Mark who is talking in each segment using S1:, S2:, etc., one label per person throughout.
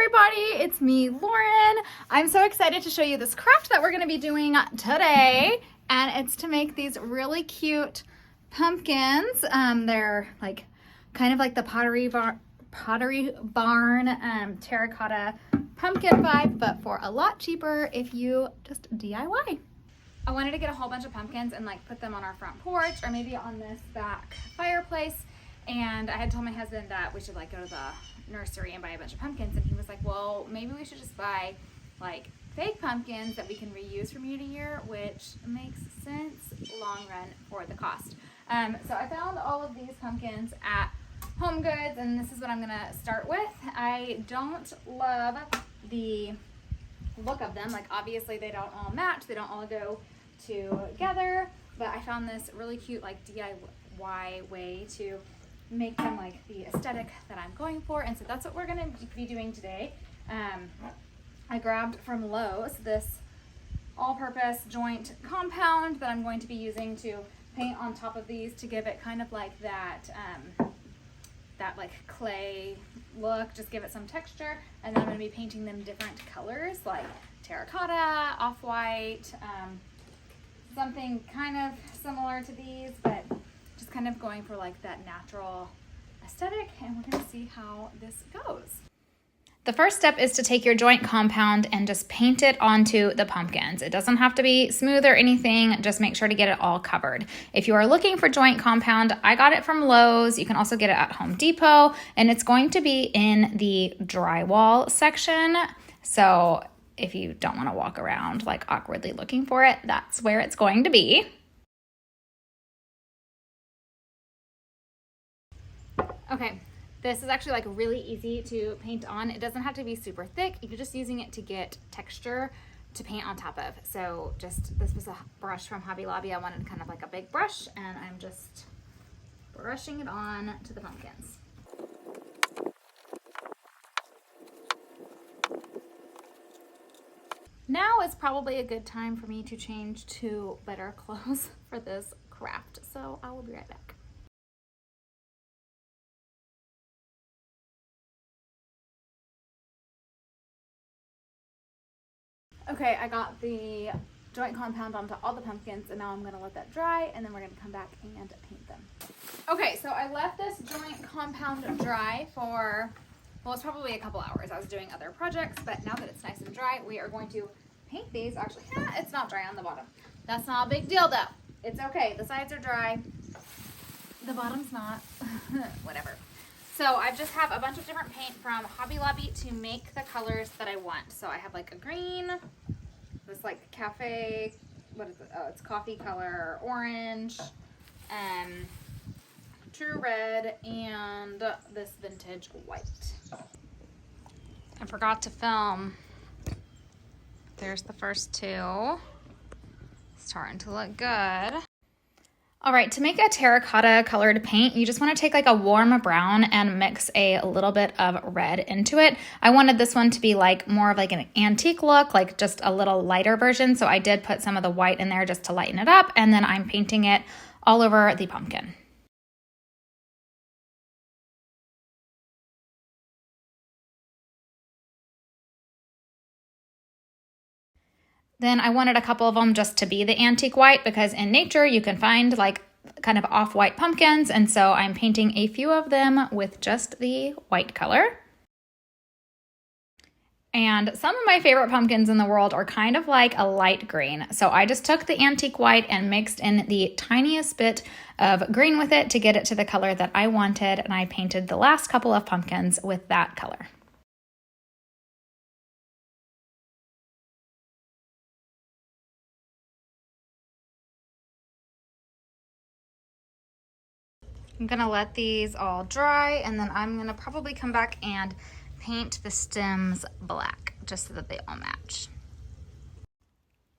S1: everybody, it's me, Lauren. I'm so excited to show you this craft that we're going to be doing today, and it's to make these really cute pumpkins. They're like kind of like the Pottery Barn terracotta pumpkin vibe, but for a lot cheaper if you just DIY. I wanted to get a whole bunch of pumpkins and like put them on our front porch or maybe on this back fireplace. And I had told my husband that we should like go to the nursery and buy a bunch of pumpkins, and he was like, well, maybe we should just buy like fake pumpkins that we can reuse from year to year, which makes sense long run for the cost. So I found all of these pumpkins at Home Goods, and this is what I'm gonna start with. I don't love the look of them. Like obviously they don't all match, they don't all go together, but I found this really cute like DIY way to make them like the aesthetic that I'm going for, and so that's what we're gonna be doing today. I grabbed from Lowe's this all-purpose joint compound that I'm going to be using to paint on top of these to give it kind of like that that like clay look, just give it some texture. And then I'm going to be painting them different colors like terracotta, off-white, something kind of similar to these, but just kind of going for like that natural aesthetic, and we're going to see how this goes. The first step is to take your joint compound and just paint it onto the pumpkins. It doesn't have to be smooth or anything, just make sure to get it all covered. If you are looking for joint compound, I got it from Lowe's. You can also get it at Home Depot, and it's going to be in the drywall section. So if you don't want to walk around like awkwardly looking for it, that's where it's going to be. Okay, this is actually like really easy to paint on. It doesn't have to be super thick. You're just using it to get texture to paint on top of. So just, this was a brush from Hobby Lobby. I wanted kind of like a big brush, and I'm just brushing it on to the pumpkins. Now is probably a good time for me to change to better clothes for this craft. So I will be right back. Okay, I got the joint compound onto all the pumpkins, and now I'm gonna let that dry, and then we're gonna come back and paint them. Okay, so I left this joint compound dry for, well, it's probably a couple hours. I was doing other projects, but now that it's nice and dry, we are going to paint these. Actually, it's not dry on the bottom. That's not a big deal though. It's okay, the sides are dry, the bottom's not, whatever. So I just have a bunch of different paint from Hobby Lobby to make the colors that I want. So I have like a green, this like cafe, what is it? Oh, it's coffee color, orange, true red, and this vintage white. I forgot to film. There's the first two. Starting to look good. All right, to make a terracotta colored paint, you just want to take like a warm brown and mix a little bit of red into it. I wanted this one to be like more of like an antique look, like just a little lighter version. So I did put some of the white in there just to lighten it up, and then I'm painting it all over the pumpkin. Then I wanted a couple of them just to be the antique white, because in nature you can find like kind of off-white pumpkins, and so I'm painting a few of them with just the white color. And some of my favorite pumpkins in the world are kind of like a light green. So I just took the antique white and mixed in the tiniest bit of green with it to get it to the color that I wanted, and I painted the last couple of pumpkins with that color. I'm gonna let these all dry, and then I'm gonna probably come back and paint the stems black just so that they all match.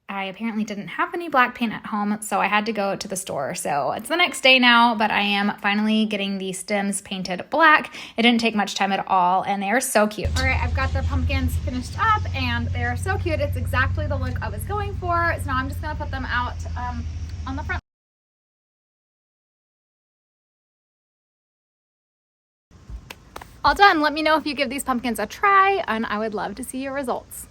S1: I apparently didn't have any black paint at home, so I had to go to the store. So it's the next day now, but I am finally getting the stems painted black. It didn't take much time at all, and they are so cute. All right, I've got the pumpkins finished up, and they are so cute. It's exactly the look I was going for. So now I'm just gonna put them out on the front. All done. Let me know if you give these pumpkins a try, and I would love to see your results.